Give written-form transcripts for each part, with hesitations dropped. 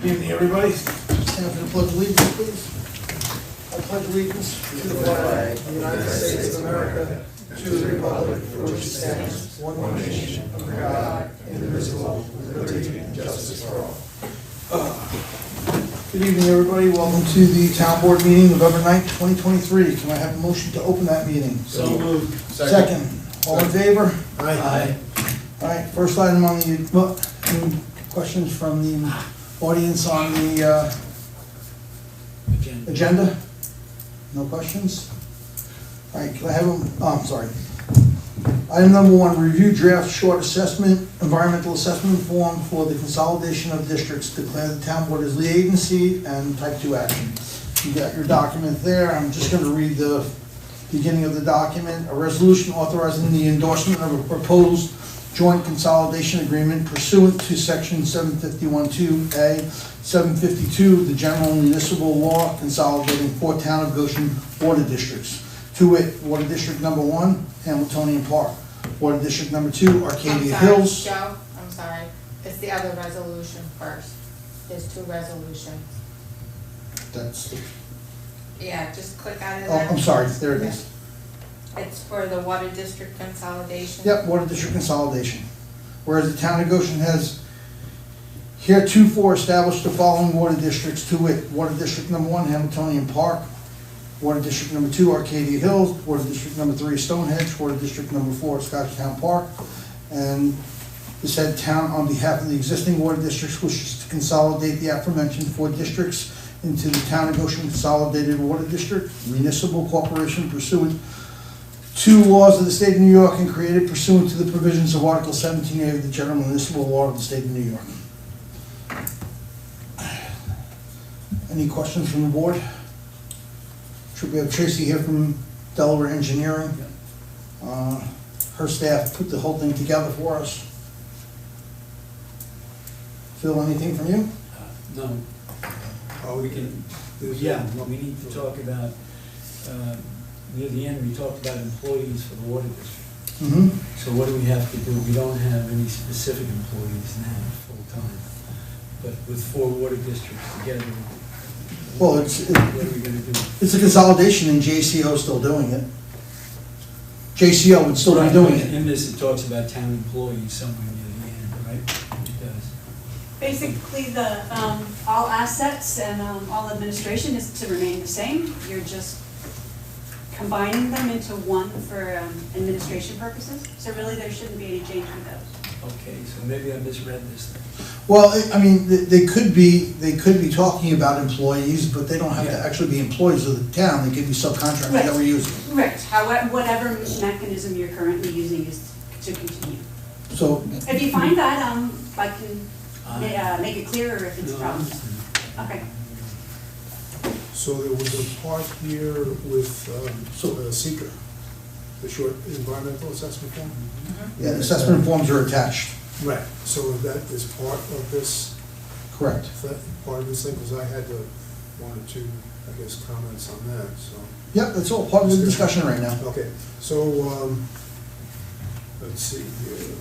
Evening, everybody. Stand for the pledge of allegiance, please. I pledge allegiance to the flag of the United States of America, to the republic for which it stands, one nation, under God, indivisible, with liberty and justice for all. Good evening, everybody. Welcome to the town board meeting, November 9th, 2023. Can I have a motion to open that meeting? So moved. Second. All in favor? Aye. All right, first item on the, any questions from the audience on the agenda? No questions? All right, can I have I'm sorry. Item number 1, review draft short assessment, environmental assessment form for the consolidation of districts. Declare the town board as lead agency and type 2 action. You got your document there. I'm just going to read the beginning of the document. A resolution authorizing the endorsement of a proposed joint consolidation agreement pursuant to section 751(2)(a), 752, the general municipal law consolidating 4 town of Goshen water districts. To wit, water district number 1, Hamiltonian Park. Water district number 2, Arcadia Hills. Joe, I'm sorry. It's the other resolution first. There's 2 resolutions. That's, Yeah, just click out of oh, there. I'm sorry, there it is. It's for the water district consolidation. Yep, water district consolidation. Whereas the town of Goshen has heretofore established the following water districts, to wit, water district number 1, Hamiltonian Park, water district number 2, Arcadia Hills, water district number 3, Stonehenge, water district number 4, Scotchtown Park, and the said town, on behalf of the existing water districts, wishes to consolidate the aforementioned 4 districts into the town of Goshen Consolidated Water District Municipal Corporation pursuant to laws of the state of New York and created pursuant to the provisions of Article 17A of the General Municipal Law of the state of New York. Any questions from the board? Should we have Tracy here from Delaware Engineering? Her staff put the whole thing together for us. Phil, anything from you? No. We can, well, we need to talk about, near the end, we talked about employees for the water district. Mm-hmm. So what do we have to do? We don't have any specific employees now, full-time. But with 4 water districts together, Well, what are we gonna do? it's a consolidation and JCO is still doing it. JCO would still be doing it. In this, it talks about town employees somewhere near the end, right? It does. Basically, the, all assets and all administration is to remain the same. You're just combining them into one for administration purposes. So really, there shouldn't be any change with those. Okay, so maybe I misread this thing. Well, I mean, they could be talking about employees, but they don't have to actually be employees of the town. They could be subcontractors that we're using. Right. However, whatever mechanism you're currently using is to continue. So, If you find that, I can make it clearer if it's a problem. Okay. So there was a part here with seeker, the short environmental assessment form? yeah, the assessment forms are attached. Right. So that is part of this, Correct. part of this thing, because I had 1 or 2, I guess, comments on that, so. Yep, that's all part of the discussion right now. Okay, so, let's see here,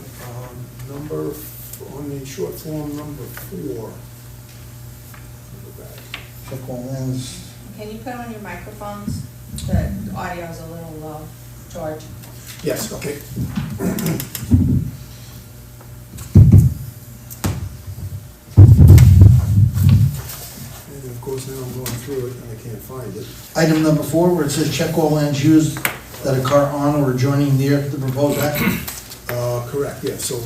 on the short form, number 4. Go back. Check all lands. Can you put on your microphones? The audio's a little low. George. Yes, okay. And of course, now I'm going through it and I can't find it. Item number 4, where it says check all lands used that occur on or adjoining near the proposed action. Correct, yeah, so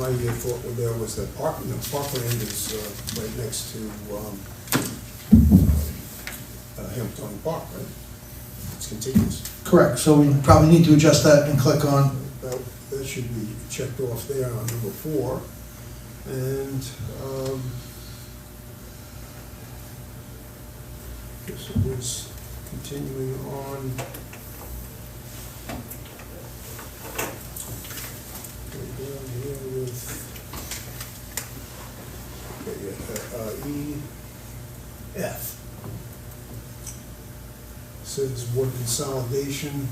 my thought there was that Parkland is right next to Hamiltonian Park, right? It's contiguous. Correct, so we probably need to adjust that and click on. That should be checked off there on number 4. And this was continuing on. We're down here with EF. Says water consolidation.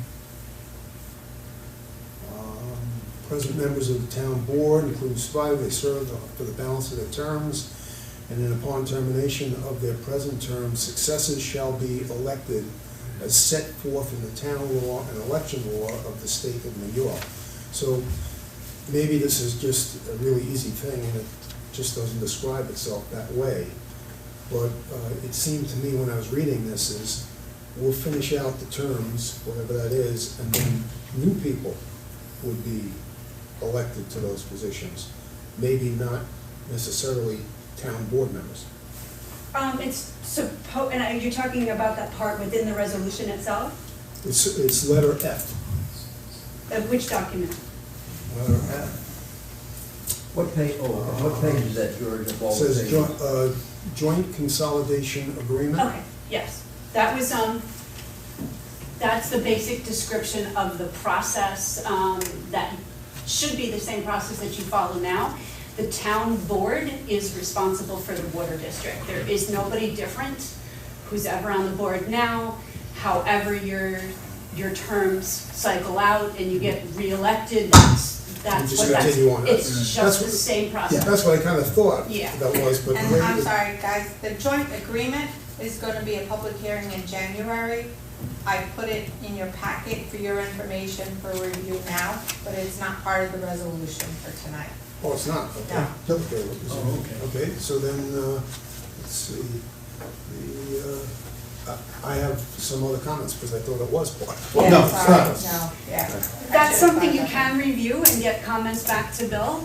Present members of the town board, including 5, they serve for the balance of their terms, And then upon termination of their present term, successors shall be elected as set forth in the town law and election law of the state of New York. So maybe this is just a really easy thing and it just doesn't describe itself that way. But it seemed to me when I was reading this is, we'll finish out the terms, whatever that is, and then new people would be elected to those positions. Maybe not necessarily town board members. And you're talking about that part within the resolution itself? It's letter F. Of which document? Letter F. What page is that, George, of all the Says pages? joint consolidation agreement. Okay, yes. That was, that's the basic description of the process, that should be the same process that you follow now. The town board is responsible for the water district. There is nobody different who's ever on the board now. However, your terms cycle out and you get reelected, that's just what that's, continue on. it's That's just the what- same process. That's what I kind of thought Yeah. that was, but And maybe I'm sorry, guys, the joint agreement is gonna be a public hearing in January. I put it in your packet for your information for review now, but it's not part of the resolution for tonight. Oh, it's not, okay. No. Okay, Oh, okay. okay, so then, let's see, I have some other comments, because I thought it was part. Well, Yeah, no, it's sorry, not. no, yeah. That's something you can review and get comments back to Bill,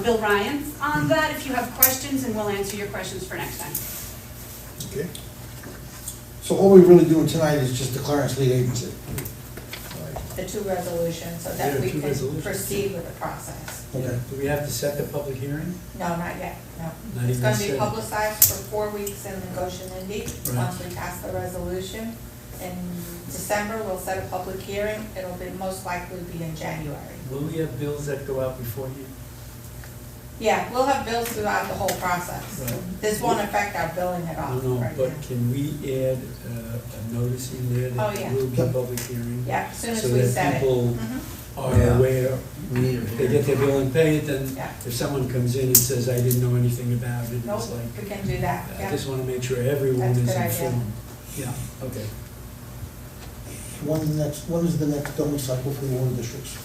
Bill Ryan on that if you have questions, and we'll answer your questions for next time. Okay, So all we're really doing tonight is just declaring us lead agency. The two resolutions, so Yeah, that we two can resolutions. proceed with the process. Okay. Do we have to set the public hearing? No, not yet, no. Not It's even gonna be set. publicized for 4 weeks in the Goshen Indy, Right. once we pass the resolution. In December, we'll set a public hearing, it'll be, most likely be in January. Will we have bills that go out before you? Yeah, we'll have bills throughout the whole process. Right. This won't affect our billing at all No, right but now. can we add a notice in there Oh, that yeah. there will be a Yep. public hearing? Yeah, as soon as So we that set it. people Mhm. are Yeah. aware, We need if they get their bill and pay it, then Yeah. if someone comes in and says, I didn't know anything about it, Nope, it's like, we can do that, I yeah. just wanna make sure everyone That's a is good idea. informed. Yeah, okay. When is the next billing cycle for the water districts?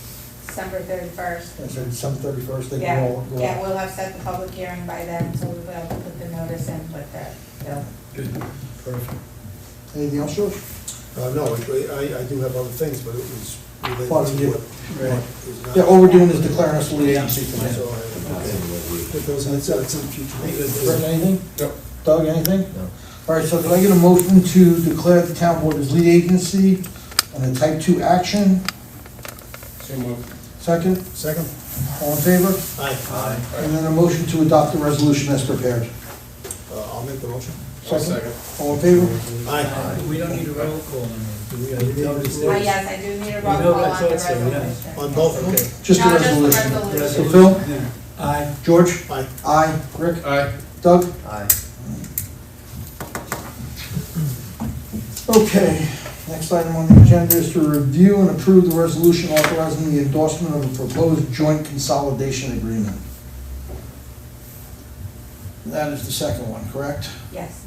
December 31st. I said December 31st, they Yeah, can all go yeah, out. we'll have set the public hearing by then, so we'll be able to put the notice in with the bill. Good, perfect. Anything else, George? no, I do have other things, but it was Part of related to you. what Right. is not. Yeah, all we're doing is declaring us lead agency So, tonight. put those in, that's in future meetings. Rick, anything? No. Doug, anything? No. All right, so can I get a motion to declare the town board as lead agency on a type 2 action? Second, Second? all in favor? Aye. And then a motion to adopt the resolution as prepared. I'll make the motion. Second, all in favor? Aye. We don't need a roll call on it, do we? I noticed this. Yes, I do need a You roll know, call I on the thought so, yeah. resolution. On both of them? Okay. Just the No, just the resolution. resolution. So Phil? Yeah. Aye. George? Aye. Aye. Rick? Aye. Doug? Aye. Okay, next item on the agenda is to review and approve the resolution authorizing the endorsement of a proposed joint consolidation agreement. That is the second one, correct? Yes,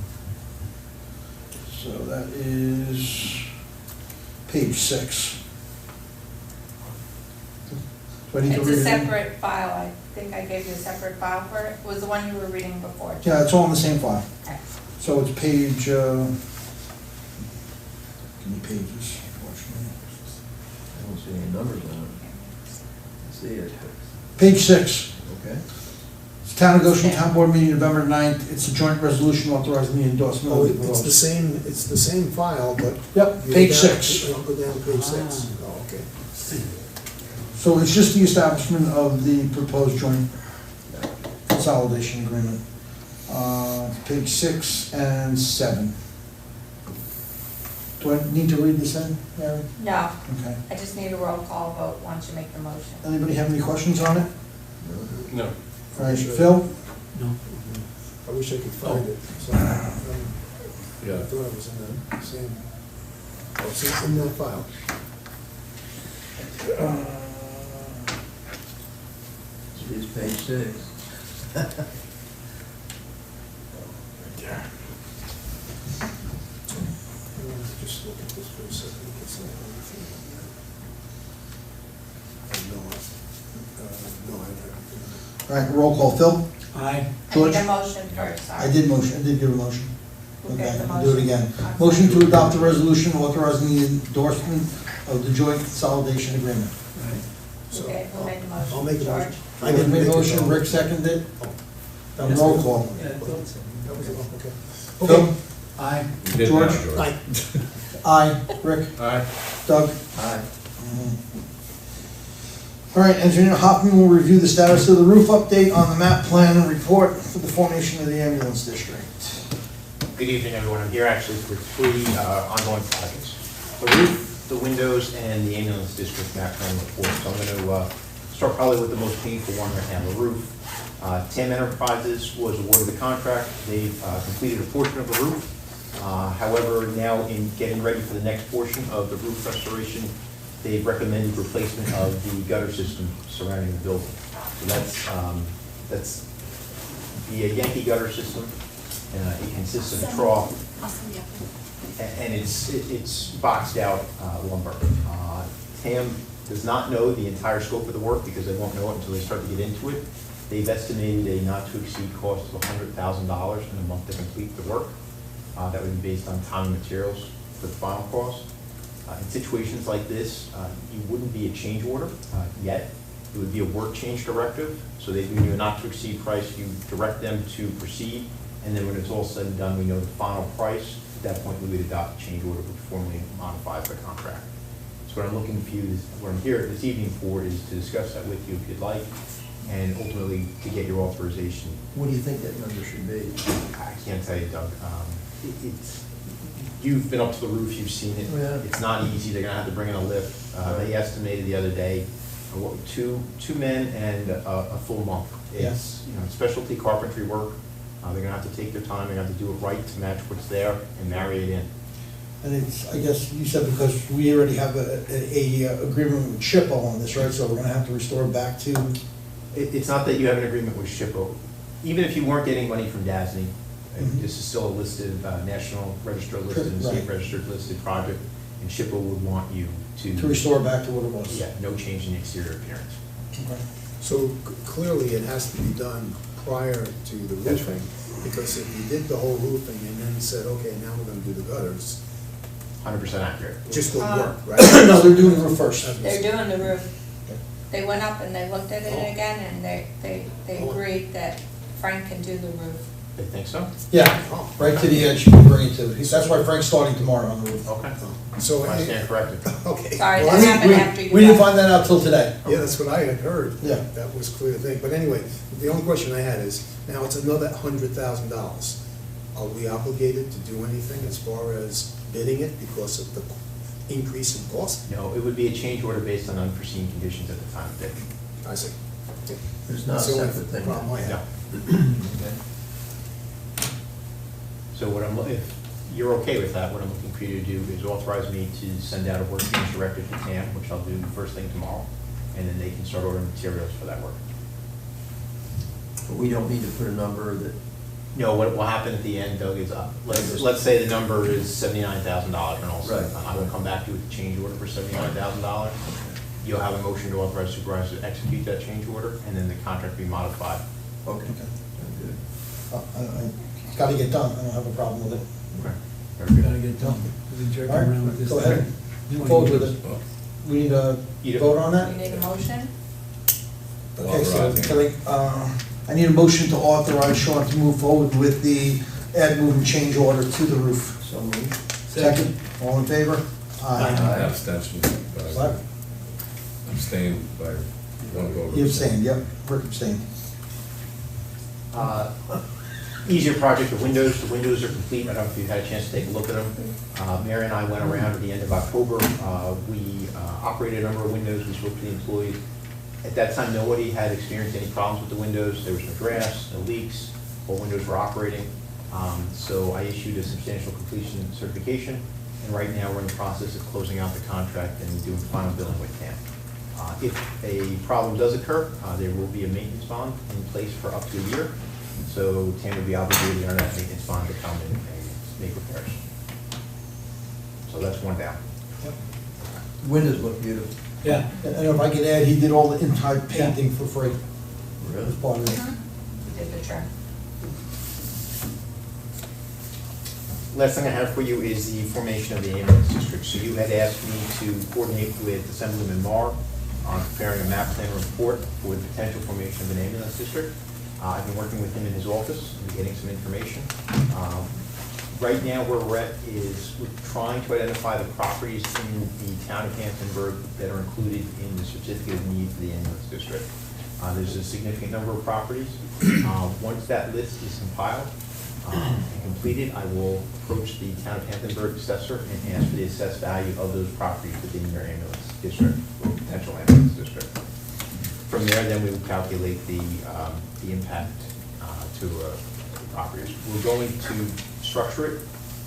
So that is page 6. Do I need to it's read a it? separate file, I think I gave you a separate file for it, it was the one you were reading before. Yeah, it's all in the same file. Okay. So it's page, give me pages, unfortunately. I don't see any numbers on it. See it. Page 6. Okay. It's Town of Goshen Town Board meeting November 9th. It's a joint resolution authorizing the endorsement Oh, of the it's the proposed. same file, but. Yep, you page go down- 6. I'll go down to page 6. Ah. Oh, okay. So it's just the establishment of the proposed joint consolidation agreement. Page 6 and 7. Do I need to read this in, Mary? No, Okay. I just need a roll call vote once you make the motion. Anybody have any questions on it? No. All right, Phil? No. I wish I could find it. So, Yeah. I thought it was in the same, oh, it's in that file. It's page 6. All right, roll call. Phil? Aye. I George? need a motion first, sorry. I did give a motion. Who Okay, gets the I'll do it motion? again. Okay. Motion to adopt a resolution authorizing the endorsement of the joint consolidation agreement. So, Okay, who made the motion? I'll make a George? motion. I did make a motion, Rick seconded it. Roll call. Yeah, I thought so. That was, okay. Phil? Aye. You did now, George? George. Aye. Aye. Rick? Aye. Doug? Aye. All right, Engineer Hoffman will review the status of the roof update on the map plan and report for the formation of the ambulance district. Good evening, everyone. I'm here actually for three ongoing projects. The roof, the windows, and the ambulance district map plan report. So I'm going to start probably with the most painful one right now, the roof. TAM Enterprises was awarded the contract. They've completed a portion of the roof. However, now in getting ready for the next portion of the roof restoration, they've recommended replacement of the gutter system surrounding the building. So that's the Yankee gutter system. It consists of a trough, and it's boxed out lumber. TAM does not know the entire scope of the work because they won't know it until they start to get into it. They've estimated a not-to-exceed cost of $100,000 in a month to complete the work. That would be based on time and materials for the final cost. In situations like this, you wouldn't be a change order yet. It would be a work change directive. So they give you a not-to-exceed price, you direct them to proceed, and then when it's all said and done, we know the final price. At that point, we would adopt a change order, which formally modifies the contract. So what I'm looking for you, what I'm here this evening for is to discuss that with you if you'd like, and ultimately to get your authorization. What do you think that number should be? I can't tell you, Doug. You've been up to the roof, you've seen it. Yeah. It's not easy, they're gonna have to bring in a lift. They estimated the other day, two men and a full month. It's, specialty carpentry work. They're gonna have to take their time, they're gonna have to do it right to match what's there and marry it in. And it's, I guess you said because we already have a agreement with SHPO on this, right? So we're gonna have to restore it back to, It's not that you have an agreement with SHPO. Even if you weren't getting money from DASNY, this is still a listed, national registered listed, and state Right. registered listed project, and SHPO would want you to restore it back to what it was. Yeah, no change in the exterior appearance. Okay. So clearly it has to be done prior to the That's roofing, because if you did the whole roofing and then said, okay, now we're gonna do the gutters, 100% accurate. it just wouldn't work, right? No, they're doing the roof first. They're doing the roof. They went up and they looked at it again, and they agreed that Frank can do the roof. They think so? Yeah, right to the edge, you can bring it to. That's why Frank's starting tomorrow on the roof. Okay. So, I stand corrected. okay. Sorry, Well, that happened after you We didn't left. find that out till today. Yeah, that's what I had heard. Yeah. That was a clear thing. But anyway, the only question I had is, now it's another $100,000. Are we obligated to do anything as far as bidding it because of the increase in cost? No, it would be a change order based on unforeseen conditions at the time of bid. I see. Yeah. There's not a That's the only separate thing. problem I No. have. Okay. So if you're okay with that, what I'm looking for you to do is authorize me to send out a work change directive to TAM, which I'll do first thing tomorrow, and then they can start ordering materials for that work. But we don't need to put a number that, No, what will happen at the end, Doug, is, let's say the number is $79,000, and all said and done. I will come back to you with a change order for $79,000. You'll have a motion to authorize supervisor to execute that change order, and then the contract will be modified. okay, good. It's gotta get done, I don't have a problem with it. Okay. We gotta get done. We've been jerking All right, around with this. go ahead. You wanna Forward use with it. this? We need a You do- vote on You that? need a motion? Okay, so Authorizing. I need a motion to authorize Sean to move forward with the add, move, and change order to the roof. So moved. Second, all in favor? Aye. Abstention. What? Abstained by one vote. You abstained, yep, Rick abstained. Easier project, the windows are complete. I don't know if you've had a chance to take a look at them. Mary and I went around at the end of October. We operated a number of windows, we spoke to the employees. At that time, nobody had experienced any problems with the windows. There was no drafts, no leaks, all windows were operating. So I issued a substantial completion certification, and right now we're in the process of closing out the contract and doing final billing with TAM. If a problem does occur, there will be a maintenance bond in place for up to a year. So TAM would be obligated under that maintenance bond to come in and make repairs. So that's one down. Windows look beautiful. Yeah, And if I could add, he did all the inside painting for free Really? as part of it. We did the trim. Last thing I have for you is the formation of the ambulance district. So you had asked me to coordinate with Assemblyman Marr on preparing a map plan report for the potential formation of an ambulance district. I've been working with him in his office and getting some information. Right now, where we're at is we're trying to identify the properties in the town of Hamptonburg that are included in the certificate of need for the ambulance district. There's a significant number of properties. Once that list is compiled and completed, I will approach the town of Hamptonburg assessor and ask for the assessed value of those properties within your ambulance district or potential ambulance district. From there, then we will calculate the impact to properties. We're going to structure it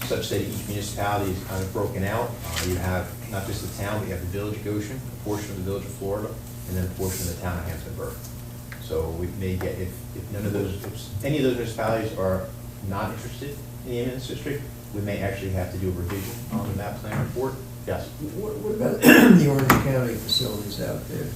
such that each municipality is kind of broken out. You have not just the town, but you have the village of Goshen, a portion of the village of Florida, and then a portion of the town of Hamptonburg. So we may get, if none of those, if any of those municipalities are not interested in the ambulance district, we may actually have to do a revision on the map plan report. Yes? What about the Orange County facilities out there?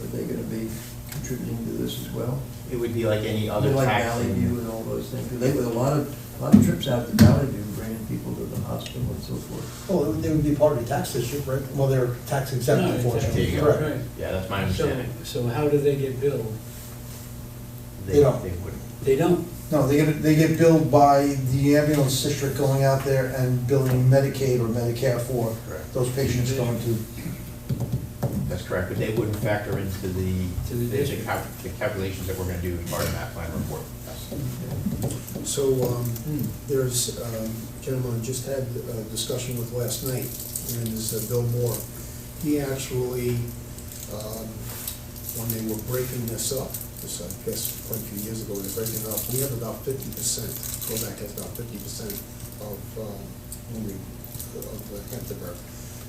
Are they gonna be contributing to this as well? It would be like any other Like tax. Valley View and all those things, because they were a lot of trips out to Valley View, bringing people to the hospital and so forth. Well, they would be part of the tax district, right? Well, they're tax exempt, No, unfortunately. There you go. Correct. right. Yeah, that's my So, understanding. so how do they get billed? They don't. They wouldn't. They don't? No, they get billed by the ambulance district going out there and billing Medicaid or Medicare for Correct. those patients going to. That's correct, but they wouldn't factor into the To the district. the calculations that we're gonna do in part of that plan report. So, there's, gentleman I just had a discussion with last night, and is Bill Moore. He actually, when they were breaking this up, this, I guess, quite a few years ago, they were breaking it up, we have about 50%, Kodak has about 50% of, Hamptonburg.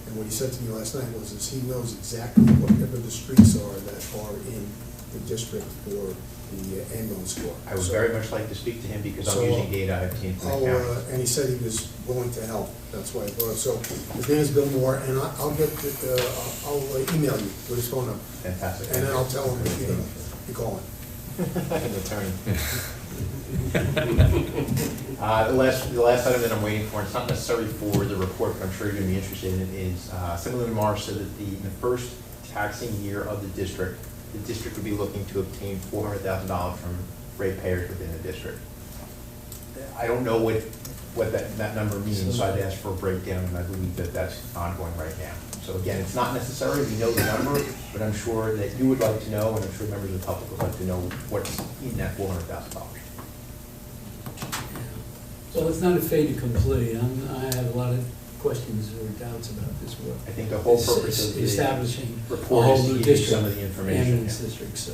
And what he said to me last night was, is he knows exactly whatever the streets are that are in the district for the ambulance corps. I would So- very much like to speak to him because So, I'm using data I've seen from the county. and he said he was willing to help, that's why I thought, so, his name is Bill Moore, and I'll get, I'll email you with his phone number, Fantastic. and then I'll tell him that you call him. An attorney. The last item that I'm waiting for, it's not necessarily for the report, but I'm sure you're gonna be interested in it, is Assemblyman Marr said that in the first taxing year of the district would be looking to obtain $400,000 from ratepayers within the district. I don't know what that number means, so I'd ask for a breakdown, and I believe that that's ongoing right now. So again, it's not necessary, we know the number, but I'm sure that you would like to know, and I'm sure members of the public would like to know what's in that $400,000. Well, it's not a fait accompli. I have a lot of questions or doubts about this work. I think the whole purpose of the Establishing a report whole is to new give you district, some of the information. ambulance yeah. district, so.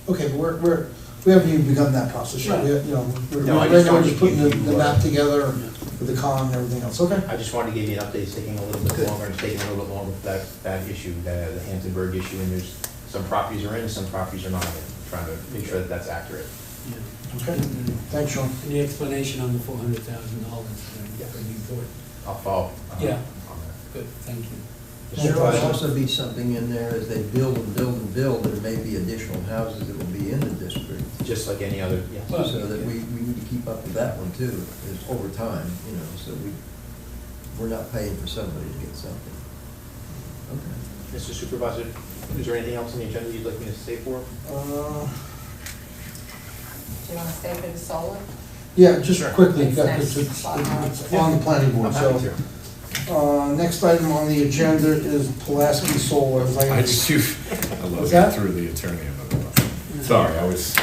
Okay, but we haven't even begun that process yet. Right. We're No, I right just now, we're wanted just to putting give the you, map together with the con and everything else, okay? I just wanted to give you an update, it's taking a little bit Good. longer, and it's taking a little bit longer for that issue, the Hamptonburg issue, and there's, some properties are in, some properties are not in, trying to make sure that that's accurate. Yeah. Okay, thanks, Sean. And the explanation on the $400,000 is pretty important. I'll follow. Yeah. On that. Good, thank you. There will also be something in there as they build and build and build, there may be additional houses that will be in the district. Just like any other, yes. Well- So that we need to keep up with that one too, is over time, so we're not paying for somebody to get something. Okay. Mr. Supervisor, is there anything else on the agenda you'd like me to stay for? Do you wanna stay for the solar? Yeah, just Sure. quickly, It's because next. it's on the planning board, I'm happy so. to. Next item on the agenda is Pulaski Solar. As I I love What's that? it through the attorney. Sorry, I was,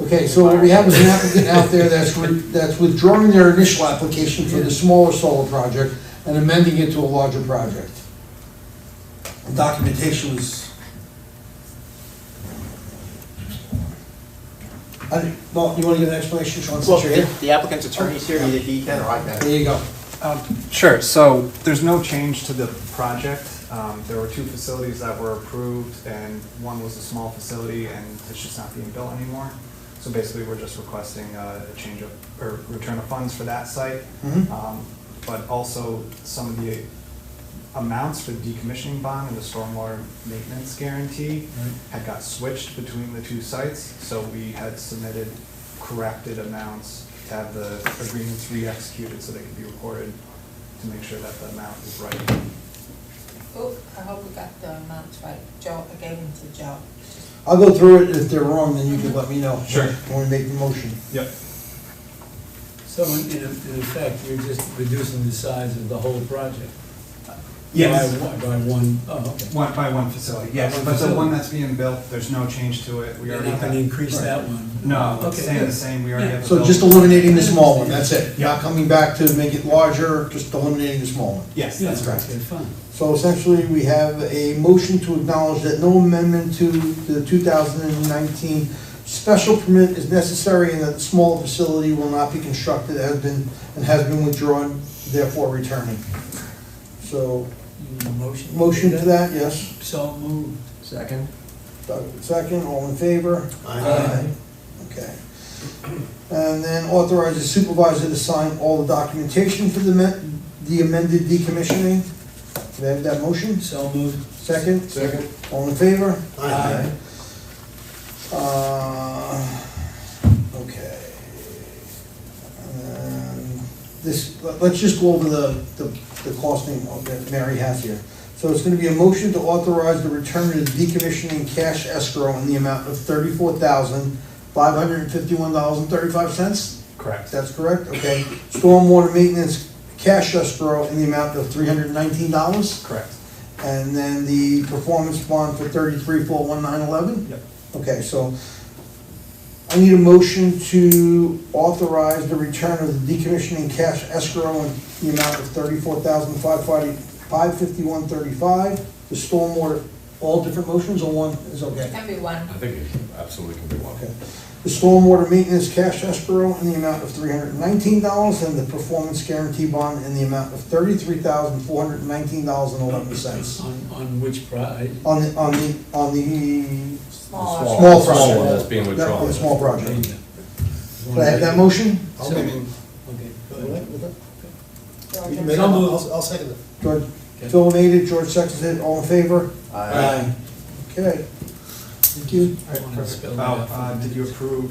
Okay, so what we have is an applicant out there that's withdrawing their initial application for the smaller solar project and amending it to a larger project. The documentation was. Well, you wanna give an explanation, Sean, Well, since you're here? the applicant's attorney's here, either he can or I can. There you go. Sure, so there's no change to the project. There were two facilities that were approved, and one was a small facility, and it's just not being built anymore. So basically, we're just requesting a change of, or return of funds for that site. Mhm. But also some of the amounts for decommissioning bond and the stormwater maintenance guarantee had got switched between the two sites. So we had submitted corrected amounts to have the agreements re-executed so they could be recorded to make sure that the amount is right. Oh, I hope we got the amounts right. Joe, I gave them to Joe. I'll go through it. If they're wrong, then you can let me know. Sure. When we make the motion. Yep. So in effect, you're just reducing the size of the whole project? Yes. By one, oh, okay. One, by one facility, yes, By one but the facility. one that's being built, there's no change to it. We You're already not gonna have. increase that one? No, it's Okay, staying the good. same, we already have. a So built- just eliminating the small one, that's it. Yeah. Not coming back to make it larger, just eliminating the small one. Yes, Yeah, that's correct. okay, fine. So essentially, we have a motion to acknowledge that no amendment to the 2019 special permit is necessary and that the smaller facility will not be constructed, has been withdrawn, therefore returning. So, motion to that, yes. So moved. Second? Doug, second, all in favor? Aye. Okay. And then authorize the supervisor to sign all the documentation for the amended decommissioning. Do they have that motion? So moved. Second? Second. All in favor? Aye. Okay. And this, let's just go over the costing that Mary has here. So it's gonna be a motion to authorize the return of the decommissioning cash escrow in the amount of $34,551.35. Correct. That's correct, okay. Stormwater maintenance cash escrow in the amount of $319. Correct. And then the performance bond for $33,419.11. Yep. Okay, so I need a motion to authorize the return of the decommissioning cash escrow in the amount of $34,551.35. The stormwater, all different motions or one is It okay? can be one. I think it absolutely can be one. Okay. The stormwater maintenance cash escrow in the amount of $319 and the performance guarantee bond in the amount of $33,419.11. On which price? On the Smaller. Small project. Small one that's being Yeah, withdrawn. the small project. Okay. Do I have that motion? I'll make it. Okay, go ahead. You can make it, So moved. I'll second it. George, Okay. Phil made it, George seconded it, all in favor? Aye. Okay. Thank you. I wanted to spell that Oh, out for the did you minutes. approve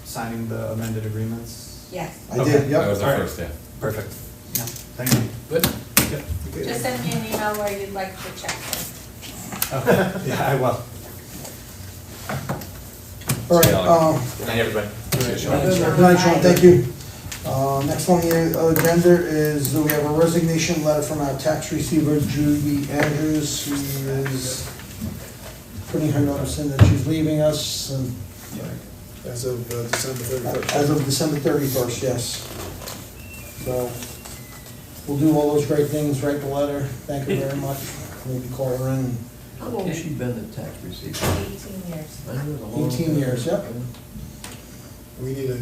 signing the amended agreements? Yes. I Okay. did, That yep. was the All right. first, yeah. Perfect. Yeah, thank you. Good. Just send me an email where you'd like to check this. Okay, yeah, I will. All right, Good night, everybody. good night, Sean, thank you. Next on the agenda is we have a resignation letter from our tax receiver, Judy Andrews. She is putting her notice in that she's leaving us and As of December 31st. as of December 31st, yes. So we'll do all those great things, write the letter, thank her very much, maybe call her in. How long has she been the tax receiver? 18 years. I know it's a long 18 time. years, yep. We need a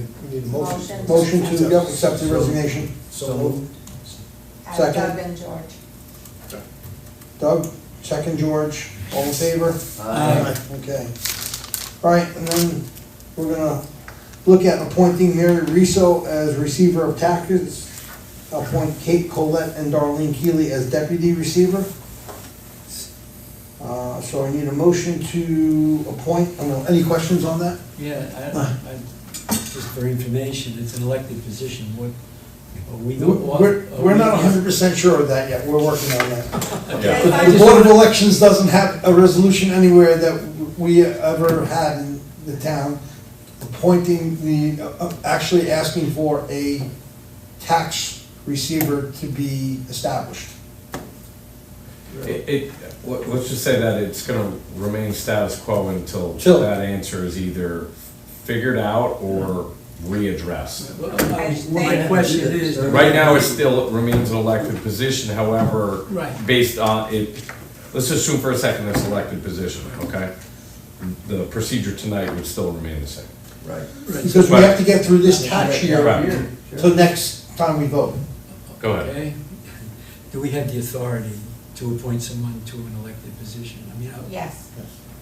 motion. Motion. Motion to, yep, accept the resignation. So moved. Add Second. Doug and George. Doug, second George, all in favor? Aye. Okay. All right, and then we're gonna look at appointing Mary Riso as receiver of taxes, appoint Kate Colette and Darlene Keeley as deputy receiver. So I need a motion to appoint, any questions on that? Yeah, just for information, it's an elected position, what, we don't. We're not 100% sure of that yet, we're working on that. Yeah. I The just Board of want- Elections doesn't have a resolution anywhere that we ever had in the town appointing actually asking for a tax receiver to be established. Let's just say that it's gonna remain status quo until Till- that answer is either figured out or readdressed. Well, my question is. Right now, it still remains an elected position, however, Right. based on it, let's assume for a second it's an elected position, okay? The procedure tonight would still remain the same. Right. Because we have to get through this tax year Right. till next time we vote. Go ahead. Okay. Do we have the authority to appoint someone to an elected position? I mean, Yes.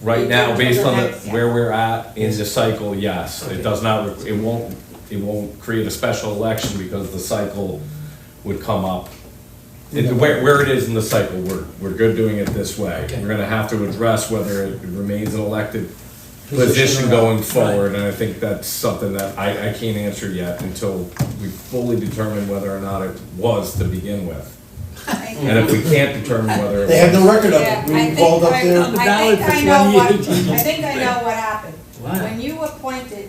Right We now, do based for on next year. where we're at in the cycle, yes. Okay. It does not, it won't create a special election because the cycle would come up. Where it is in the cycle, we're good doing it this way. Okay. We're gonna have to address whether it remains an elected Position position or going not. forward, and I think that's something that I can't answer yet until we fully determine whether or not it was to begin with. And if we can't determine whether it was. They have no record of Yeah, it. I We think called up I- there. On the ballot for I know what, 2018. I think I know what happened. What? When you appointed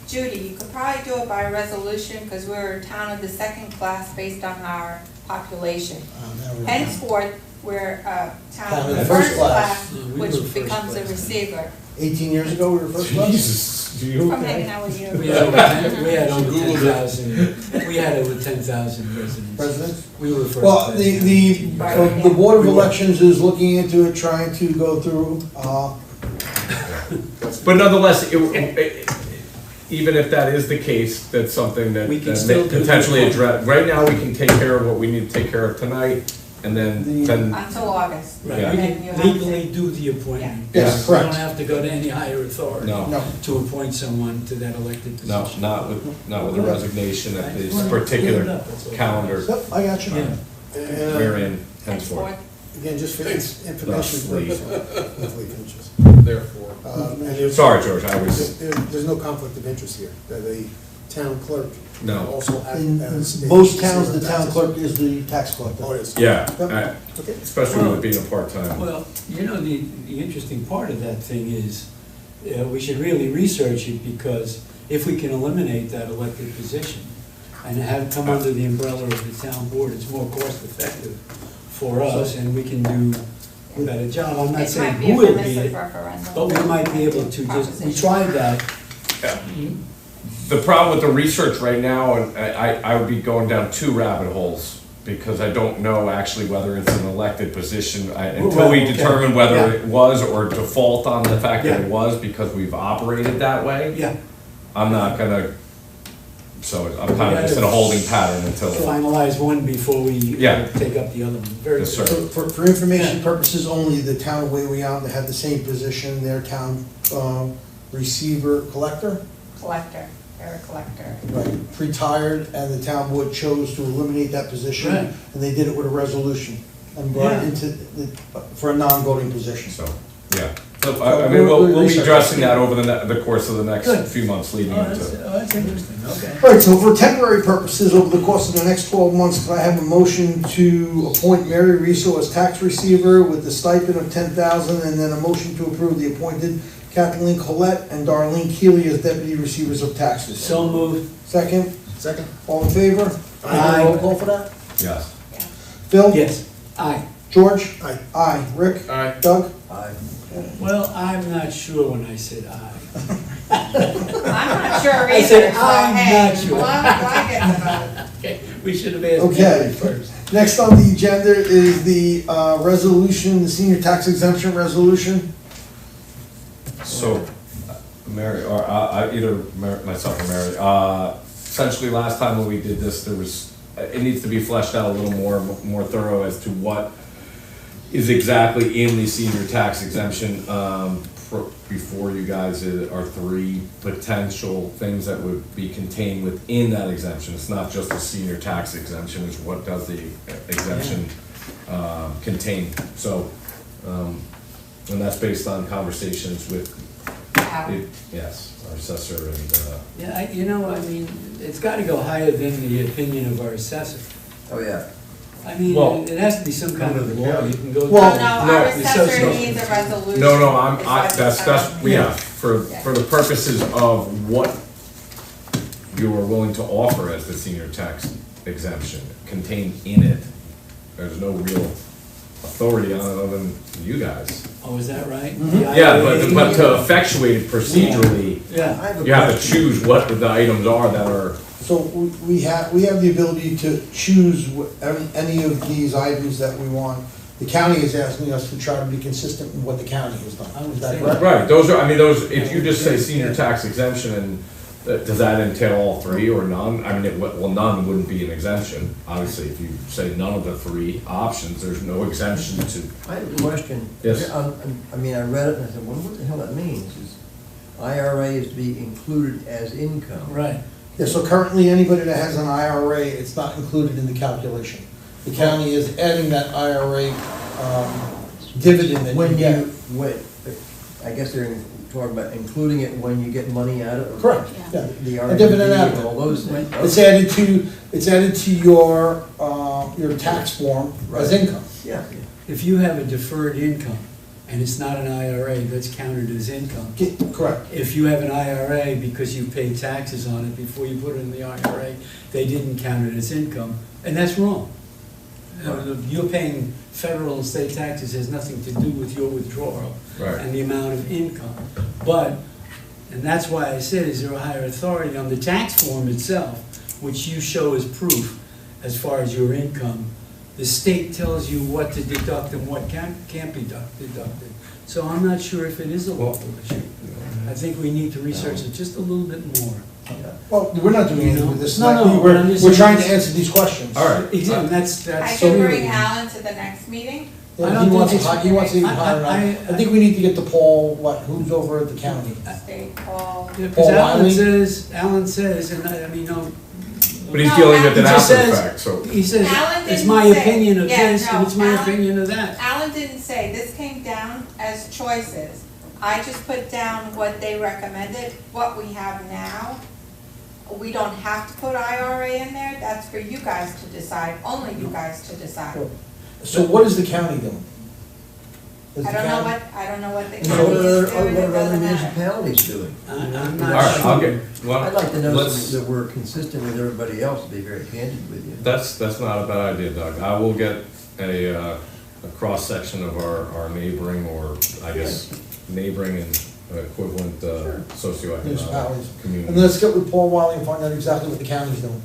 Judy, you could probably do it by resolution, because we're a town of the second class based on our population. Now we're- Henceforth, we're a town of the first first class. class, Yeah, we which were first becomes a class. receiver. 18 years ago, we were first class? Jesus, do you? From hanging out with you. We had over 10,000, we had over 10,000 residents. Presidents? We were first. Well, class. the Board of Elections is looking into it, trying to go through, But nonetheless, even if that is the case, that's something that We can that still may do potentially the- address. Right now, we can take care of what we need to take care of tonight, and then, Until August. Right, Yeah. we And you can have legally to- do the appointment. Yeah. Yes, We correct. don't have to go to any higher authority no, no. to appoint someone to that elected no, position. not with a resignation at Right. this Well, clear it particular up, that's all. calendar Yep, I got you. Yeah. And, we're in henceforth. Henceforth. again, just for information Thus, purposes. Hopefully it finishes. Therefore. And there's- Sorry, George, I was, There's no conflict of interest here, that a town clerk No. also act In as. a most towns, the receiver of town taxes. clerk is the tax collector. Oh, it is. yeah, Okay. especially with it being a part-time. Well, you know, the interesting part of that thing is, we should really research it, because if we can eliminate that elected position and have it come under the umbrella of the town board, it's more cost effective for us, and we can do a better job. I'm not It saying might be who a will be permissive it, referendum. but we might be able to just, we tried that. The problem with the research right now, and I would be going down two rabbit holes, because I don't know actually whether it's an elected position, until we Well, okay. determine whether Yeah. it was, or default on the fact that Yeah. it was, because we've operated that way. Yeah, I'm not gonna, so I'm kind of just in a holding pattern until, finalize one before we Yeah. take up the other one. Very Yes, good. sir. For information purposes only, the town of Wayweyanda had the same position, their town receiver collector, Collector, they're a collector. right, retired, and the town board chose to eliminate that position. Right. And they did it with a resolution, and brought it Yeah. into, for a non-voting position. so, yeah. So, I mean, we'll be Research. addressing that over the course of the next Good. few months leading Oh, that's into. interesting, okay. All right, so for temporary purposes, over the course of the next 12 months, could I have a motion to appoint Mary Riso as tax receiver with the stipend of $10,000, and then a motion to approve the appointed Kathleen Collette and Darlene Keely as deputy receivers of taxes? So moved. Second, Second? all in favor? Aye. Roll call for that? Yes. Phil? Yes, aye. George? Aye. Aye. Rick? Aye. Doug? I, Well, I'm not sure when I said aye. I'm not sure I either, said, so I'm hey, not sure. well, I get the vote. Okay, we should have asked Okay. Mary first. Next on the agenda is the resolution, the senior tax exemption resolution. So, Mary, or either myself or Mary, essentially last time when we did this, there was, it needs to be fleshed out a little more thorough as to what is exactly in the senior tax exemption. Before you guys are three potential things that would be contained within that exemption. It's not just a senior tax exemption, it's what does the exemption contain. So, and that's based on conversations with, yes, our assessor and, Yeah, you know, I mean, it's gotta go higher than the opinion of our assessor. oh, yeah. I mean, Well- it has to be some kind of law, you can go. Well, No, our no, assessor association. needs a resolution. no, Is what that's, the yeah, town- for the purposes of what you are willing to offer as the senior tax exemption contained in it. There's no real authority on it other than you guys. Oh, is that right? Yeah, but to effectuate it procedurally, Yeah, you have to choose what the items are that are, So we have the ability to choose any of these items that we want. The county is asking us to try to be consistent with what the county has done. I would Is that say- correct? right, those are, I mean, those, if you just say senior tax exemption and Does that entail all three or none? I mean, well, none wouldn't be an exemption. Obviously, if you say none of the three options, there's no exemption to. I have a question. Yes. I mean, I read it and I said, well, what the hell that means? Is IRA is to be included as income. Right. Yeah, so currently, anybody that has an IRA, it's not included in the calculation. The county is adding that IRA dividend that you When get. I guess they're talking about including it when you get money out of it. Correct, Yeah. yeah. The A dividend out RMD of and it. all those things. It's added to your tax form as Right. income. Yeah. If you have a deferred income and it's not an IRA, that's counted as income. Correct. If you have an IRA because you paid taxes on it before you put it in the IRA, they didn't count it as income, and that's wrong. You're paying federal and state taxes has nothing to do with your withdrawal Right. and the amount of income. But, and that's why I said, is there a higher authority on the tax form itself, which you show as proof as far as your income? The state tells you what to deduct and what can't be deducted. So I'm not sure if it is a local issue. I think we need to research it just a little bit more. Well, we're not doing anything with this. No, no, tonight. but I'm just We're trying to saying- answer these questions. All right. Exactly, that's. I so can bring really- Alan to the next meeting. I Yeah, don't he wants think to, it's- he wants to even hire I- I think we need to get to Paul, who's over at the county? State Paul. Yeah, 'cause Paul Wiley? Alan says, and I mean, no. But he's No, dealing with He an just after says, effect, so. he says, Alan it's didn't my say- opinion of yeah, this, and no, it's my Alan- opinion of that. Alan didn't say, this came down as choices. I just put down what they recommended, what we have now. We don't have to put IRA in there, that's for you guys to decide, only you guys to decide. So what is the county doing? Is I the don't know county- what, I don't know what the So What county are is other, doing, what it are other doesn't matter. municipalities doing? I'm All not right, I'll sure. get, well, I'd like to know let's- something that we're consistent with everybody else, to be very candid with you. That's not a bad idea, Doug. I will get a cross-section of our neighboring, or I guess, neighboring and equivalent socioeconomic Municipalities. And communities. let's get with Paul Wiley and find out exactly what the county's doing.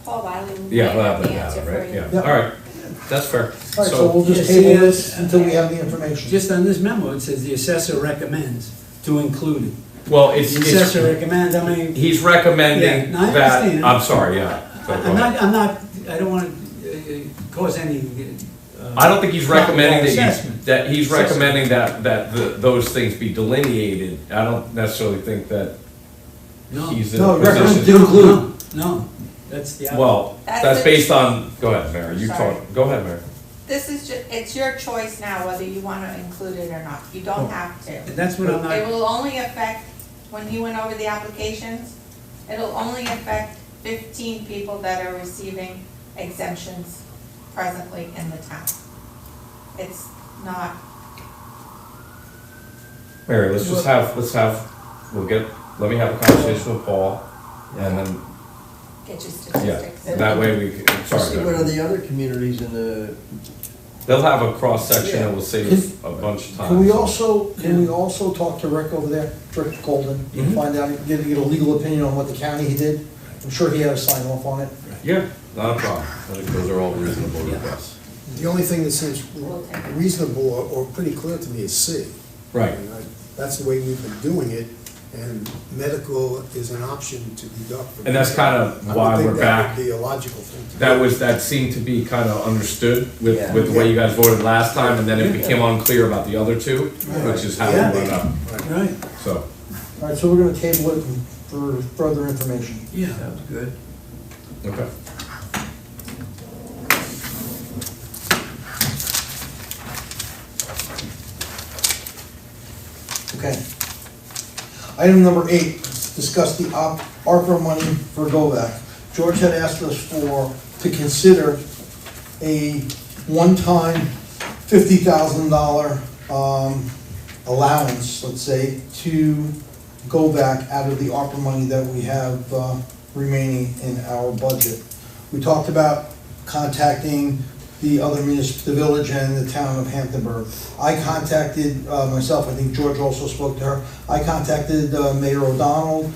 Paul Wiley will Yeah, we'll have have the that answer now, for right? you. Yeah, Yep. all right, that's fair. All right, so we'll just Yeah, see, table this that's- until we have the information. Just on this memo, it says the assessor recommends to include it. Well, it's, The assessor recommends, I mean, he's recommending Yeah, no, I that, understand. I'm sorry, yeah. So, go ahead. I don't want to cause any. I don't think he's recommending Assessment. that he's Assessment. recommending that those things be delineated. I don't necessarily think that No. he's in No, a recommend position. to include. No, that's the. Well, That's that's it. based on, go ahead, Mary, you Sorry. talk, go ahead, Mary. This is it's your choice now whether you want to include it or not. You don't have to. And that's what I'm It not, will only affect, when he went over the applications, it'll only affect 15 people that are receiving exemptions presently in the town. It's not, Mary, let's let me have a conversation with Paul, and then, get your yeah, statistics. that way we can, See what are sorry. the other communities in the, They'll have a cross-section that will Can- save us a bunch of time. Can we also talk to Rick over there, Rick Golden, and Mhm. find out, get a legal opinion on what the county did? I'm sure he had a sign off on it. Yeah, not a problem. I think those are all reasonable requests. The only thing that seems We'll take it. reasonable or pretty clear to me is C. Right. I mean, that's the way we've been doing it, and medical is an option to deduct. from And that's kind of I would why think we're that back. would be a logical thing to do. That seemed to be kind of understood Yeah. with the way you guys voted last time, and then it became unclear about the other two, which is how we Yeah. ended up, right, so. All right, so we're gonna table it for further information. yeah. sounds good. Okay. Okay. Item number 8, discuss the ARPA money for GOVAC. George had asked us to consider a one-time $50,000 allowance, let's say, to go back out of the ARPA money that we have remaining in our budget. We talked about contacting the other the village and the town of Hamptonburg. I contacted, myself, I think George also spoke to her, I contacted Mayor O'Donnell.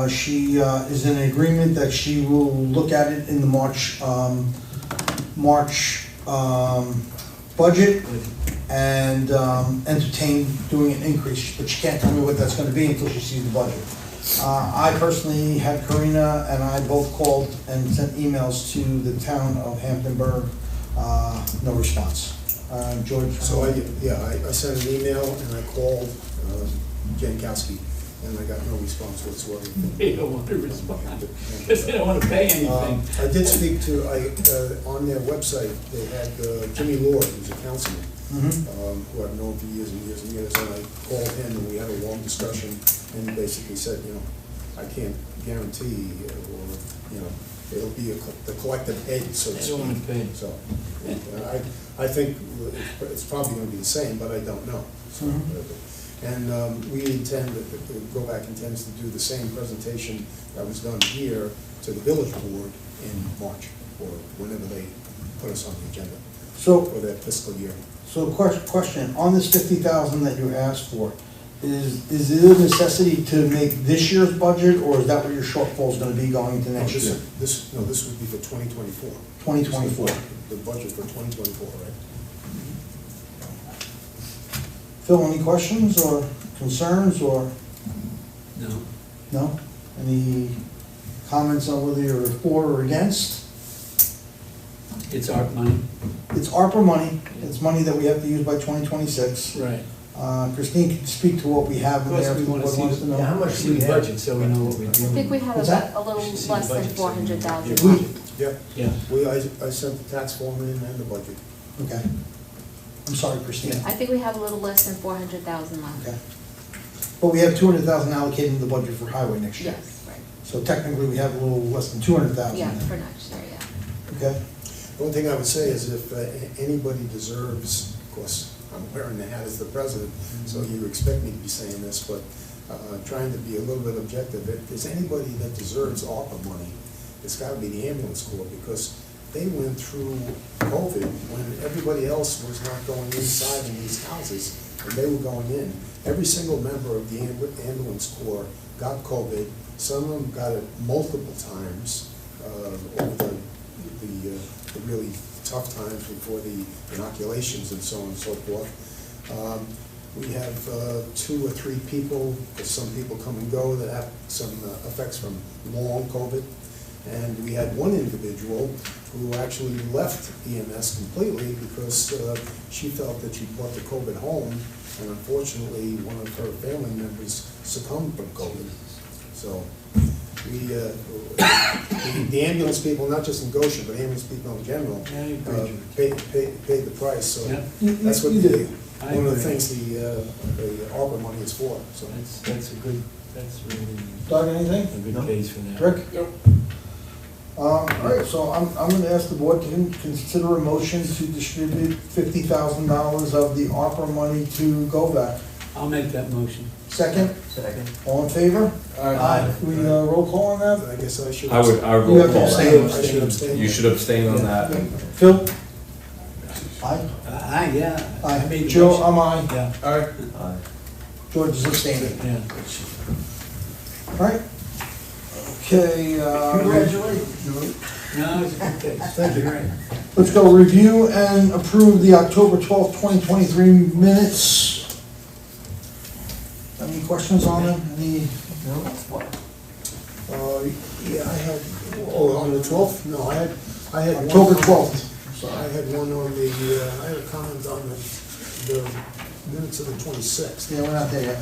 She is in agreement that she will look at it in the March budget and entertain doing an increase, but she can't tell me what that's gonna be until she sees the budget. I personally had Karina and I both called and sent emails to the town of Hamptonburg, no response. George? So I sent an email and I called Jankowski, and I got no response whatsoever. They don't want to respond, because they don't want to pay anything. I did speak to, on their website, they had Jimmy Lord, who's a councilman, who I've known for years and years and years, and I called him and we had a long discussion, and he basically said, I can't guarantee, or, it'll be the collective head, so to They don't want to speak. pay. So, I think it's probably gonna be the same, but I don't know. So, and we intend, Go-Back intends to do the same presentation that was done here to the village board in March, or whenever they put us on the agenda So, for that fiscal year. so question, on this 50,000 that you asked for, is it a necessity to make this year's budget, or is that what your shortfall is gonna be going into next year? This would be for 2024. 2024. The budget for 2024, right? Phil, any questions or concerns, or No. no? Any comments on whether you're for or against? It's our money. It's ARPA money, it's money that we have to use by 2026. Right. Christine can speak to what we have in Of course, there, we if the wanna board see wants the- to know. Yeah, how much See do we the have? budget, so we know what we're I doing. think we have What's that? a little Should see the less than budget, so we know what we're 400,000. doing. Yeah, Yeah. I sent the tax form in and the budget. Okay. I'm sorry, Christina. I think we have a little less than 400,000 left. Okay. But we have 200,000 allocated in the budget for highway next year. Yes, right. So technically, we have a little less than 200,000. Yeah, for next year, yeah. Okay? One thing I would say is if anybody deserves, of course, I'm wearing the hat as the president, so you expect me to be saying this, but trying to be a little bit objective, if there's anybody that deserves ARPA money, it's gotta be the ambulance corps, because they went through COVID when everybody else was not going inside in these houses, and they were going in. Every single member of the ambulance corps got COVID. Some of them got it multiple times over the really tough times before the inoculations and so on and so forth. We have 2 or 3 people, because some people come and go, that have some effects from long COVID. And we had one individual who actually left EMS completely because she felt that she brought the COVID home, and unfortunately, one of her family members succumbed from COVID. So the ambulance people, not just in Goshen, but ambulance people in general, Yeah, I agree, paid the price. So Yeah. that's what You did. I one of the agree. things the ARPA money is for. So That's really Doug, anything? a good case for that. Rick? All right, so I'm gonna ask the board to consider a motion to distribute $50,000 of the ARPA money to Go-Back. I'll make that motion. Second, Second. all in favor? Aye. We roll call on that? I guess I should. I would You roll have to call abstain. that. I should abstain. You should abstain on that. Phil? Aye. Aye, yeah. I Aye. made the Joe, motion. I'm aye. Yeah, Aye. George is abstaining. yeah. All right. Okay, No, it's a good case. Thank you. You're right. let's go review and approve the October 12th, 2023 minutes. Any questions on them? Any? Yeah, I had, on the 12th? No, I had one. October 12th. So I had one on the, I had a comment on the minutes of the 26th. Yeah, we're not there yet.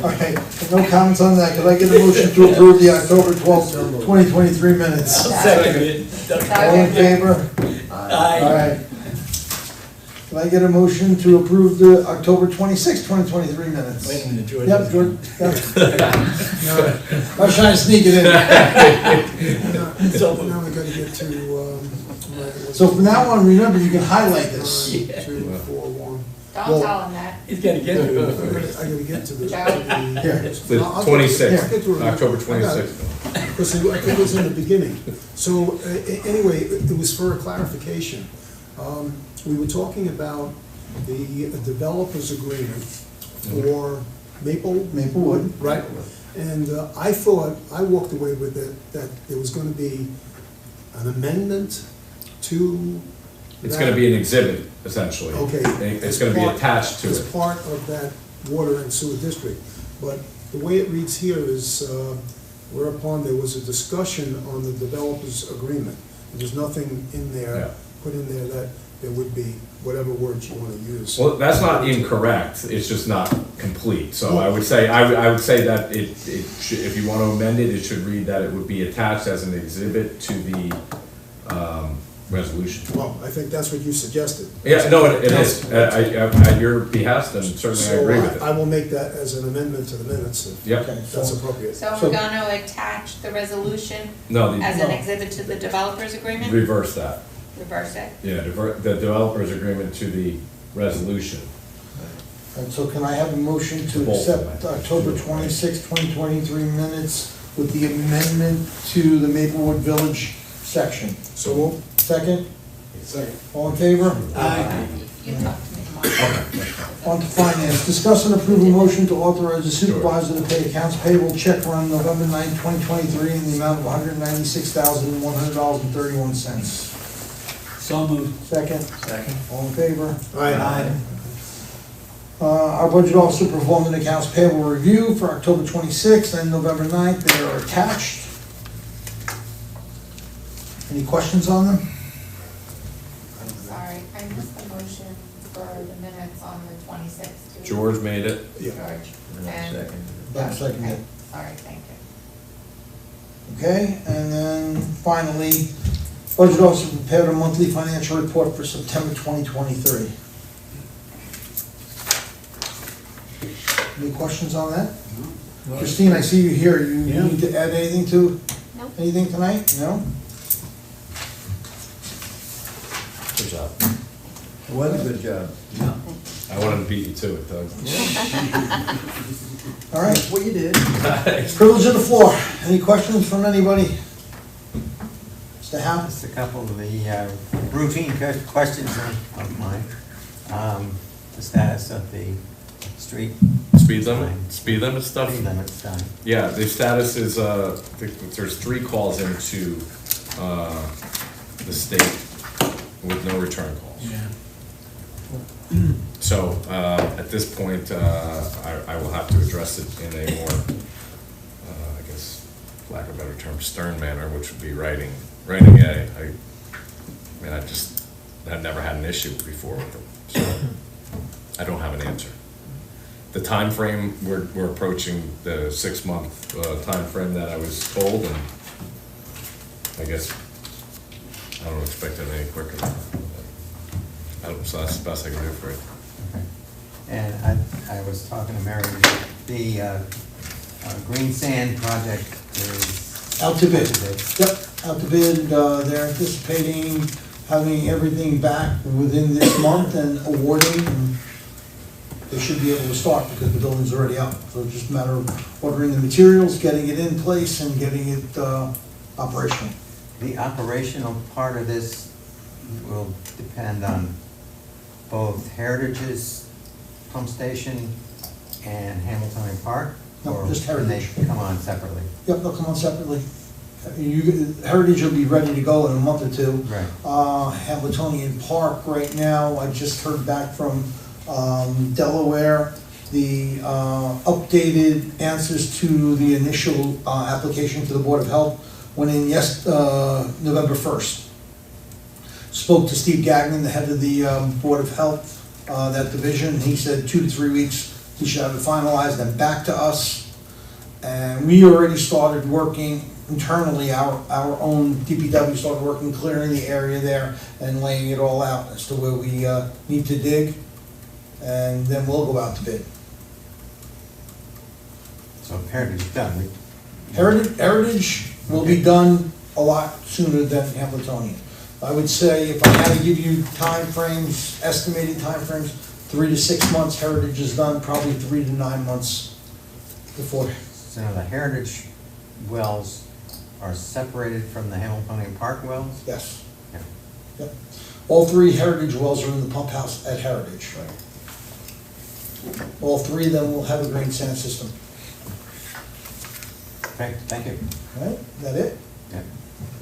All right, no comments on that. Could I get a motion to approve the October 12th, 2023 minutes? Second it. All in favor? All Aye. right. Can I get a motion to approve the October 26th, 2023 minutes? Wait a minute, George. Yep, George. Yep. I was trying to sneak it in. So- Now we gotta get to, So from now on, remember, you can highlight this. 2, 4, 1. Don't tell him that. He's gotta get to it I first. gotta get to the. Here. The I'll get 26th, to it. October I got it. 26th. Because I think it was in the beginning. So, anyway, it was for a clarification. We were talking about the developer's agreement for Maplewood. right? And I thought, I walked away with it, that there was gonna be an amendment to It's that. gonna be an exhibit, essentially. Okay. It's gonna be attached to As it. part of that water and sewer district. But the way it reads here is, whereupon there was a discussion on the developer's agreement. There's nothing in Yeah. there, put in there that there would be whatever words you want to use. Well, that's not incorrect, it's just not complete. So I would say, I would say that if you want to amend it, it should read that it would be attached as an exhibit to the resolution. Well, I think that's what you suggested. Yeah, no, it is. At your behest, and certainly I agree with So I it. will make that as an amendment to the minutes, if Yep. Okay, that's so, appropriate. So So- we're gonna attach the resolution No, as the, an exhibit to the developers agreement? reverse that. Reverse it? Yeah, the developer's agreement to the resolution. and so can I have a motion to Both. accept October 26, 2023 minutes with the amendment to the Maplewood Village section? So we'll, Second? All in favor? Aye. You talked to me tomorrow. On to finance, discuss and approve a motion to authorize the supervisor to pay accounts payable check run November 9, 2023 in the amount of $196,100.31. So moved. Second? Second. All in favor? Aye. Our budget officer performed an accounts payable review for October 26th and November 9th. They are attached. Any questions on them? I'm sorry, I missed the motion for the minutes on the 26th. George made it. yeah. George. And I'll And- second. Bob seconded. Okay. All right, thank you. Okay, and then finally, budget officer prepared a monthly financial report for September 2023. Any questions on that? Christine, I see you here. You Yeah. need to add anything to, Nope. anything tonight? No? Good job. It was a good job. I wanted to beat you to it, Doug. All right, What you did. privilege of the floor. Any questions from anybody? Mr. Howe? Just a couple of the routine questions of mine. The status of the street Speed limit stuff? speed limit sign. Yeah, the status is, there's 3 calls into, the state with no return calls. Yeah. So, at this point, I will have to address it in a more, I guess, lack of a better term, stern manner, which would be writing A. I mean, I've never had an issue before with them, so I don't have an answer. The time frame, we're approaching the 6-month time frame that I was told, and I guess I don't expect it any quicker than that. So that's the best I can do for you. Okay. And I was talking to Mary, the green sand project is. Out to bid. Out to bid. Yep, out to bid. They're anticipating having everything back within this month and awarding. And they should be able to start because the building's already up. So it's just a matter of ordering the materials, getting it in place, and getting it operational. The operational part of this will depend on both Heritage's pump station and Hamiltonian Park? No, or just can they Heritage. come on separately? Yep, they'll come on separately. Heritage will be ready to go in a month or two. Right. Hamiltonian Park right now, I just heard back from Delaware. The updated answers to the initial application to the Board of Health went in November 1st. Spoke to Steve Gagnon, the head of the Board of Health, that division. He said 2 to 3 weeks, he should have it finalized and back to us. And we already started working internally, our own DPW started working, clearing the area there and laying it all out as to where we need to dig. And then we'll go out to bid. So Heritage is done. Heritage will be done a lot sooner than Hamiltonian. I would say if I had to give you timeframes, estimated timeframes, 3 to 6 months, Heritage is done, probably 3 to 9 months before. So now the Heritage wells are separated from the Hamiltonian Park wells? Yes. Yeah. Yep. All 3 Heritage wells are in the pump house at Heritage. All 3 of them will have a green sand system. Okay, thank you. All right, that it? Yeah.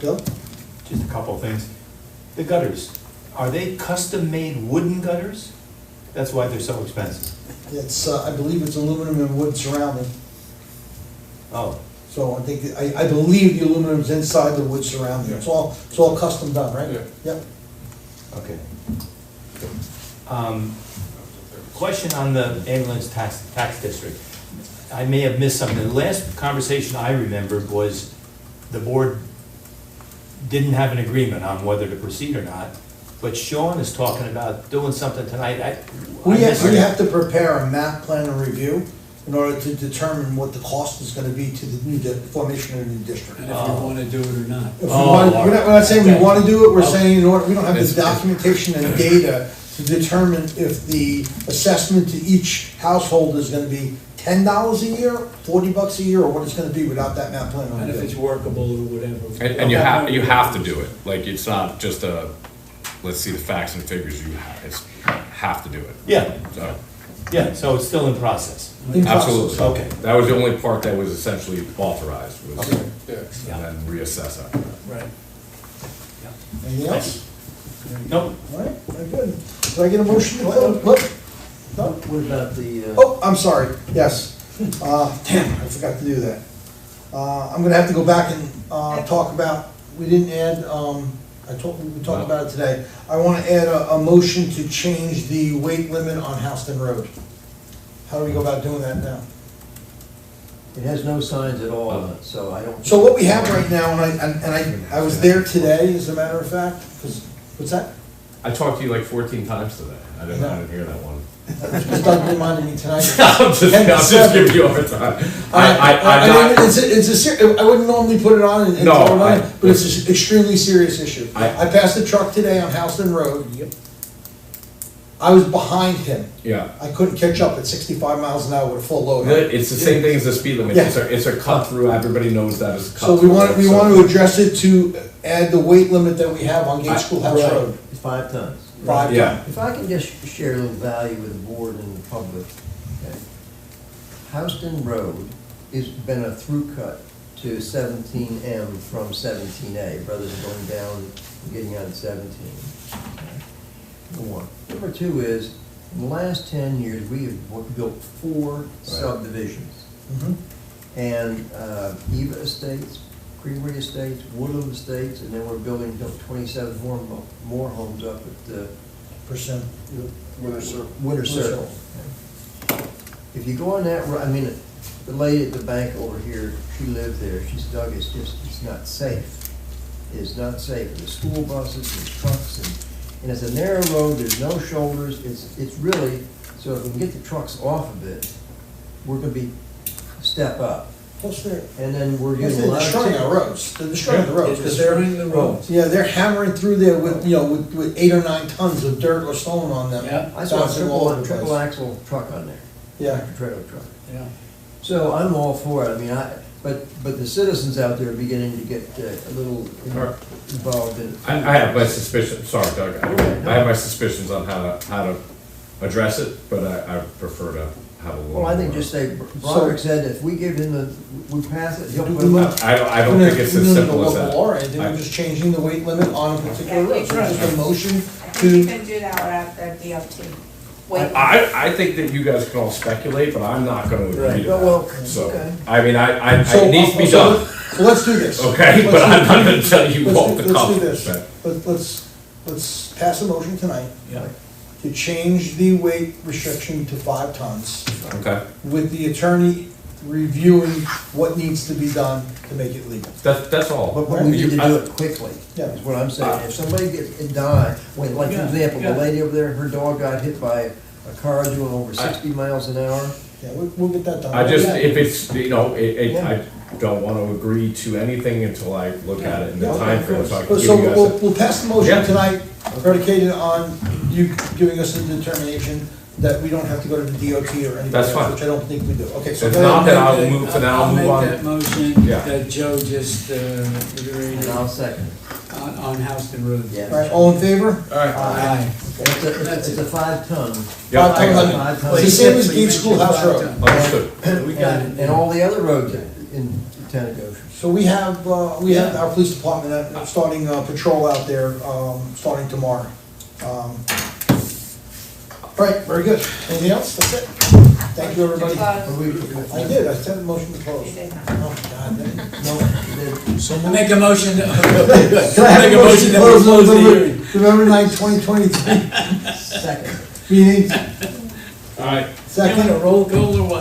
Bill? Just a couple of things. The gutters, are they custom-made wooden gutters? That's why they're so expensive. It's, I believe it's aluminum and wood surrounding. Oh, So I think, I believe the aluminum's inside the wood surrounding. It's all custom done, right? Yeah. Yep. Okay. Question on the ambulance tax district. I may have missed something. The last conversation I remembered was the board didn't have an agreement on whether to proceed or not, but Sean is talking about doing something tonight. We have to prepare a map plan and review in order to determine what the cost is gonna be to the new, formation of the new district. And if you wanna do it or not. If we want, we're not saying we wanna do it, we're Okay. saying in order, we don't have the documentation and data to determine if the assessment to each household is gonna be $10 a year, $40 a year, or what it's gonna be without that map plan on And if it's it. workable or whatever. And you have to do it, like, it's not just a, let's see the facts and figures, have to do it. Yeah, So, yeah, so it's still in process. In process. absolutely. Okay. That was the only part that was essentially authorized, was, Okay. Yeah. and then reassess after that. Right. Anything else? Nope. All right, very good. Did I get a motion to close? What? No? What about the, Oh, I'm sorry, yes. Damn, I forgot to do that. I'm gonna have to go back and, talk about, we didn't add, we talked about it today. I wanna add a motion to change the weight limit on Houston Road. How do we go about doing that now? it has no signs at all on it, so I don't. So what we have right now, and I was there today, as a matter of fact, because, what's that? I talked to you like 14 times today. I didn't hear that one. Just Doug reminded me tonight. I'm just giving you a hard time. I'm I mean, not, I wouldn't normally put it on and No, throw it on, I- but it's an extremely serious issue. I- I passed the truck today on Houston Road. Yep. I was behind him. yeah. I couldn't catch up at 65 miles an hour with a full load. It's the same thing as the speed limit. It's a cut through, everybody knows that is a cut So through. we want to address it to add the weight limit that we have on Gate Schoolhouse Right. Road. It's 5 tons. 5 Yeah. ton. If I can just share a little value with the board and the public, okay? Houston Road has been a through cut to 17M from 17A, rather than going down and getting on 17. okay? Number one. Number two is, in the last 10 years, we have built 4 subdivisions. Mhm. And Eva Estates, Creamery Estates, Woodland Estates, and then we're building 27 more homes up at the Percent. Winter Circle. Winter Circle. If you go on that road, I mean, the lady at the bank over here, she lived there, she's Doug, it's not safe. It is not safe. There's school buses, there's trucks, and it's a narrow road, there's no shoulders, it's really, so if we can get the trucks off of it, we're gonna be step up. Plus they're And then we're getting a lot of. destroying our roads. They're destroying the roads. It's 'Cause they're- destroying the roads. Yeah, they're hammering through there with, with 8 or 9 tons of dirt or stone on them. Yeah. I saw a Bouncing all over the triple place. axle truck on there, Yeah. tractor trailer truck. Yeah. So I'm all for it, I mean, but the citizens out there are beginning to get a little involved in it. I have my suspicions, sorry Doug, I have my suspicions on how to address it, but I prefer to have a little. Well, I think more- just say, Broderick said if we give him we pass it, he'll Do put we it want- up. I don't think it's as simple as We that. don't need a local law or anything, I- we're just changing the weight limit on a particular road. So Right. just a motion I think you to, can do that without the DOT. Wait. I think that you guys can all speculate, but I'm not gonna agree to Well, that. So, okay. I mean, so. it needs to be so- done, So let's do this. okay? Let's But I'm do- not gonna tell you off the Let's cuff. do this. but- Let's pass a motion tonight Yeah. to change the weight restriction to 5 tons Okay, with the attorney reviewing what needs to be done to make it legal. that's all. But we need to do it quickly, Yeah. is what I'm saying. If somebody gets and die, when, like for Yeah, example, the yeah. lady over there, her dog got hit by a car doing over 60 miles an hour. Yeah, we'll get that done. I just, Yeah. if it's, Yeah. I don't want to agree to anything until I look at it in the Yeah, time okay. frame, so I can But give so you guys. we'll pass the motion Yeah. tonight predicated on you giving us a determination that we don't have to go to the DOT or anything That's else, fine. which I don't think we do. Okay, so If go not, ahead. then I'll move, then I'll move make on. that motion Yeah. that Joe just iterated And I'll second on Houston Road. it. All right, Yeah. all in favor? Aye. It's a 5-ton. Yeah, Five tons. Five tons. It's the same as Gate Schoolhouse Road. understood. We got it. And all the other roads in town of Goshen. So we have our police department starting patrol out there, starting tomorrow. All right, very good. Anything else? That's it? Thank you, everybody. Close. I did, I said motion to close. You did not. Oh, God, no. So I make a motion, Can I have make a motion that we close the hearing. November 9, 2023 Second. meeting, All right. second. You want a roll call or what?